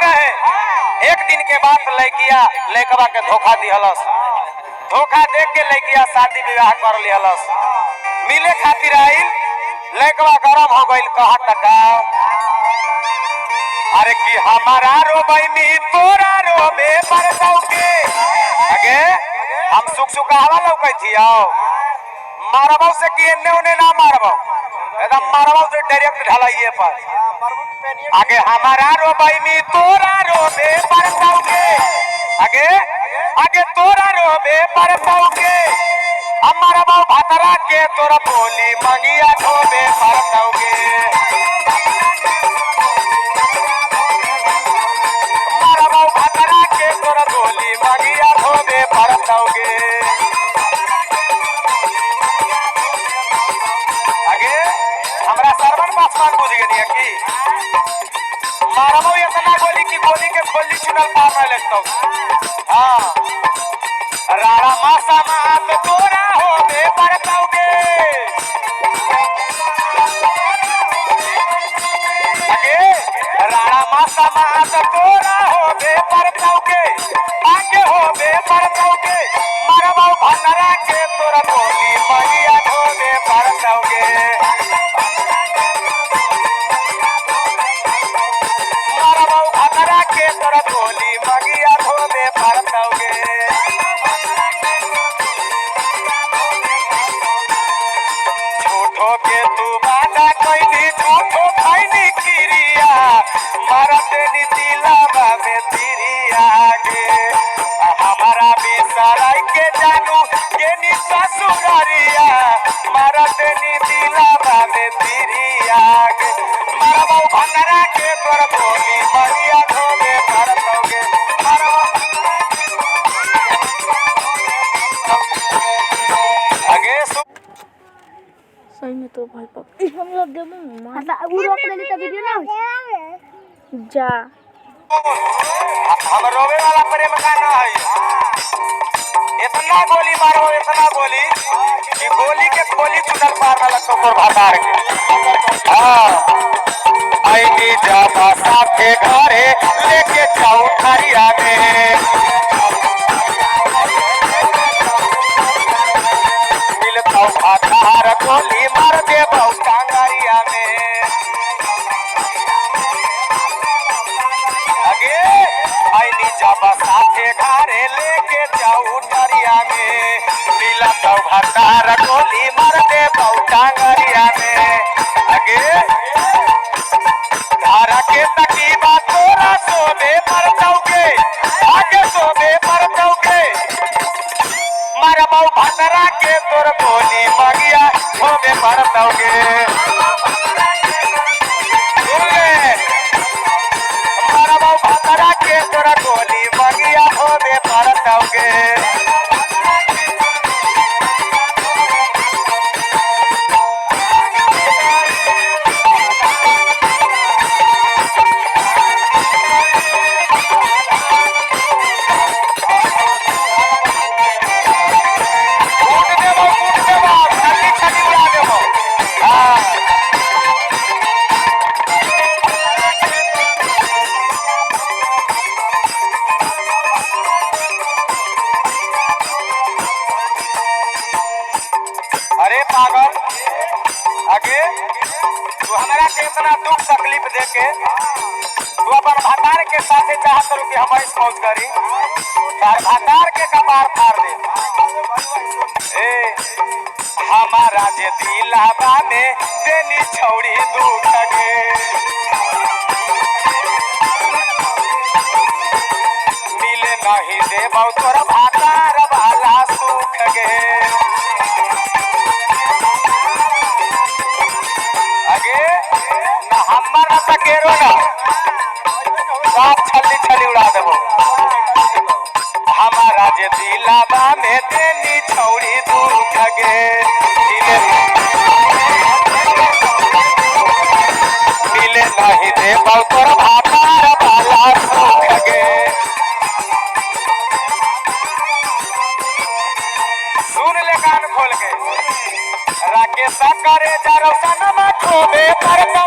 रहे। एक दिन के बाद लड़किया लड़कवा के धोखा दिहलस। धोखा देख के लड़किया शादी विवाह कर लिहलस। मिले खातिर आई लड़कवा गरम हो गई। कहा टका अरे कि हमारा रोबैनी तोरा रोबे परसौ के आगे हम सुख सुखावा लौकै थियो। मारबौ से कि एने ओने ना मारबौ, एकदम मारबौ से डायरेक्ट ढलाइए पर। आगे हमारा रोबैनी तोरा रोबे परसौ के आगे आगे तोरा रोबे परसौ के हमारा बाऊ भातरा के तोरा बोली मंगिया ढोबे परसौ के हमारा बाऊ भातरा के तोरा बोली मंगिया ढोबे परसौ के आगे हमरा सरवन पासवान बुझ गनी की मारबो इतना गोली की गोली के खोली चुनल पार न लगतौ। हां रारा मासा मात तोरा होबे परतौ गे आगे रारा मासा मात तोरा होबे परतौ गे आगे होबे परतौ गे मारबो भनरा के तोरा बोली मैया होबे परतौ गे मारबो भनरा के तोरा बोली मैया होबे परतौ गे के तू बादा कइनी झूठो खइनी किरिया मरते नी दिलवा में तिरिया गे हमारा बिसराई के जानू के नी ससुररिया मरते नी दिलवा में तिरिया गे मरबौ भंगरा के तोर बोली मरिया धोबे परतौगे मरबौ आगे सही में तो भाई पापा हम लोग गेम मतलब वो रोक देली त वीडियो ना हो जा हम रोवे वाला प्रेम का ना है। इतना गोली मारो इतना गोली कि गोली के खोली चुनल पार न लगतो तोर भातार के। हां आई नी जाबा साथे घरे लेके जाऊ थारिया में मिलता भातार गोली मार दे बहु टांगरिया में आगे आईनी जाबा साथे घरे लेके जाऊ डरिया में मिला तो भंडार गोली मार दे बहु टांगरिया में आगे धारा के तकीबा तोरा सोबे परतौगे आगे सोबे परतौगे मारबौ भंडारा के तोर गोली मगिया होबे परतौगे मारबौ भंडारा के तोरा गोली मगिया होबे परतौगे अरे पागल आगे तू हमारा के इतना दुख तकलीफ दे के तू अपन भातार के साथे चाहत करू कि हम ऐस मौज करी तार भातार के कपार फाड़ दे। ए हमारा जे दिलवा में देनी छौड़ी दुख गे मिले नहीं देबौ तोर भातार वाला सुख गे आगे ना हमर सकेरो ना सब छल्ली छल्ली उड़ा देबो। हमारा जे दिलवा में देनी छौड़ी दुख गे मिले नहीं देबौ तोर भातार वाला सुख गे सुन ले कान खोल के राकेश करे जरौ सनमा ठोबे परतौ